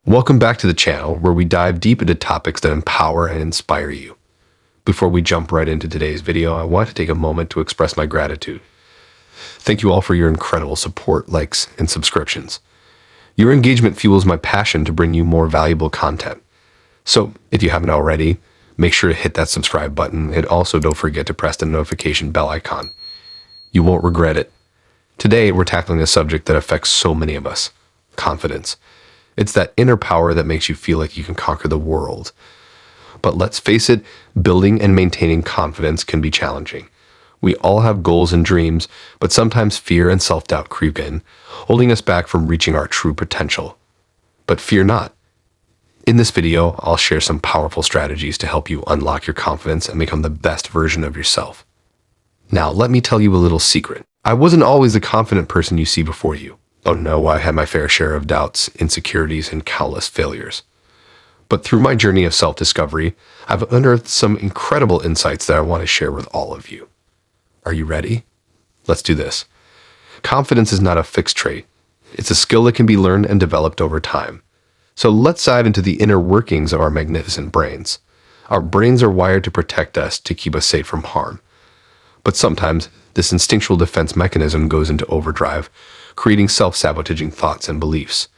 Welcome back to the channel where we dive deep into topics that empower and inspire you. Before we jump right into today's video, I want to take a moment to express my gratitude. Thank you all for your incredible support, likes, and subscriptions. Your engagement fuels my passion to bring you more valuable content. So, if you haven't already, make sure to hit that subscribe button and also don't forget to press the notification bell icon. You won't regret it. Today, we're tackling a subject that affects so many of us: confidence. It's that inner power that makes you feel like you can conquer the world. But let's face it, building and maintaining confidence can be challenging. We all have goals and dreams, but sometimes fear and self-doubt creep in, holding us back from reaching our true potential. But fear not. In this video, I'll share some powerful strategies to help you unlock your confidence and become the best version of yourself. Now, let me tell you a little secret. I wasn't always the confident person you see before you. Oh no, I had my fair share of doubts, insecurities, and countless failures. But through my journey of self-discovery, I've unearthed some incredible insights that I want to share with all of you. Are you ready? Let's do this. Confidence is not a fixed trait. It's a skill that can be learned and developed over time. So let's dive into the inner workings of our magnificent brains. Our brains are wired to protect us, to keep us safe from harm. But sometimes, this instinctual defense mechanism goes into overdrive, creating self-sabotaging thoughts and beliefs.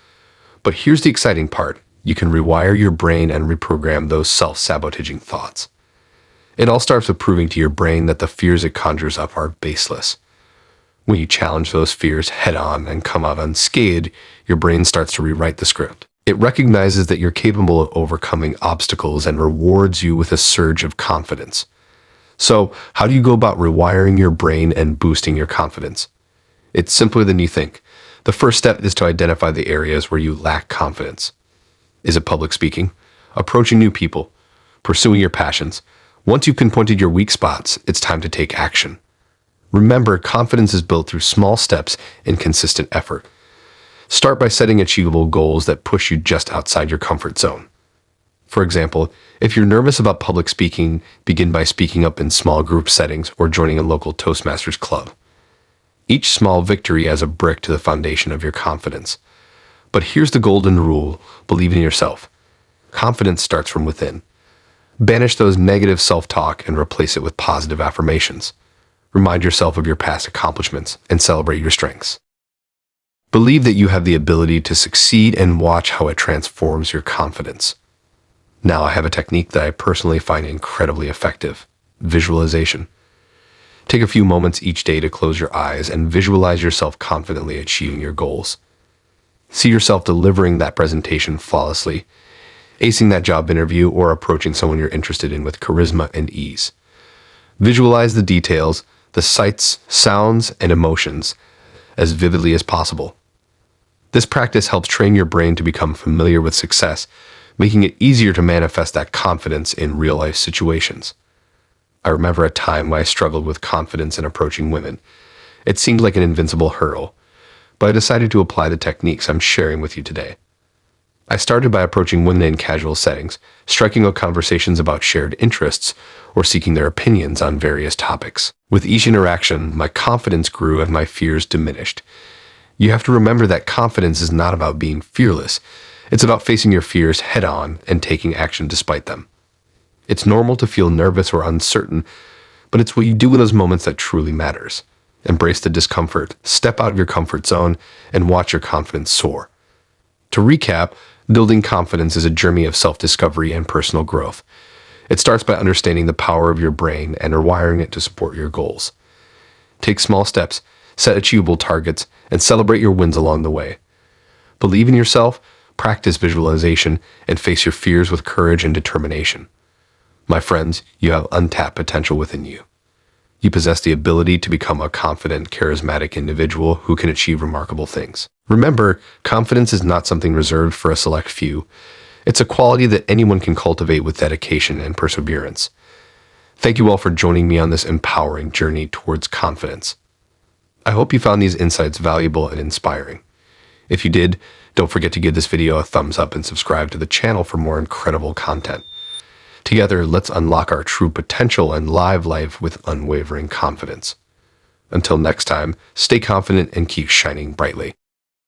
But here's the exciting part. You can rewire your brain and reprogram those self-sabotaging thoughts. It all starts with proving to your brain that the fears it conjures up are baseless. When you challenge those fears head-on and come out unscathed, your brain starts to rewrite the script. It recognizes that you're capable of overcoming obstacles and rewards you with a surge of confidence. So, how do you go about rewiring your brain and boosting your confidence? It's simpler than you think. The first step is to identify the areas where you lack confidence. Is it public speaking? Approaching new people? Pursuing your passions? Once you've pinpointed your weak spots, it's time to take action. Remember, confidence is built through small steps and consistent effort. Start by setting achievable goals that push you just outside your comfort zone. For example, if you're nervous about public speaking, begin by speaking up in small group settings or joining a local Toastmasters club. Each small victory adds a brick to the foundation of your confidence. But here's the golden rule: believe in yourself. Confidence starts from within. Banish those negative self-talk and replace it with positive affirmations. Remind yourself of your past accomplishments and celebrate your strengths. Believe that you have the ability to succeed and watch how it transforms your confidence. Now I have a technique that I personally find incredibly effective: visualization. Take a few moments each day to close your eyes and visualize yourself confidently achieving your goals. See yourself delivering that presentation flawlessly, acing that job interview, or approaching someone you're interested in with charisma and ease. Visualize the details, the sights, sounds, and emotions as vividly as possible. This practice helps train your brain to become familiar with success, making it easier to manifest that confidence in real-life situations. I remember a time when I struggled with confidence in approaching women. It seemed like an invincible hurdle, but I decided to apply the techniques I'm sharing with you today. I started by approaching women in casual settings, striking up conversations about shared interests, or seeking their opinions on various topics. With each interaction, my confidence grew and my fears diminished. You have to remember that confidence is not about being fearless. It's about facing your fears head-on and taking action despite them. It's normal to feel nervous or uncertain, but it's what you do in those moments that truly matters. Embrace the discomfort, step out of your comfort zone, and watch your confidence soar. To recap, building confidence is a journey of self-discovery and personal growth. It starts by understanding the power of your brain and rewiring it to support your goals. Take small steps, set achievable targets, and celebrate your wins along the way. Believe in yourself, practice visualization, and face your fears with courage and determination. My friends, you have untapped potential within you. You possess the ability to become a confident, charismatic individual who can achieve remarkable things. Remember, confidence is not something reserved for a select few. It's a quality that anyone can cultivate with dedication and perseverance. Thank you all for joining me on this empowering journey towards confidence. I hope you found these insights valuable and inspiring. If you did, don't forget to give this video a thumbs up and subscribe to the channel for more incredible content. Together, let's unlock our true potential and live life with unwavering confidence. Until next time, stay confident and keep shining brightly.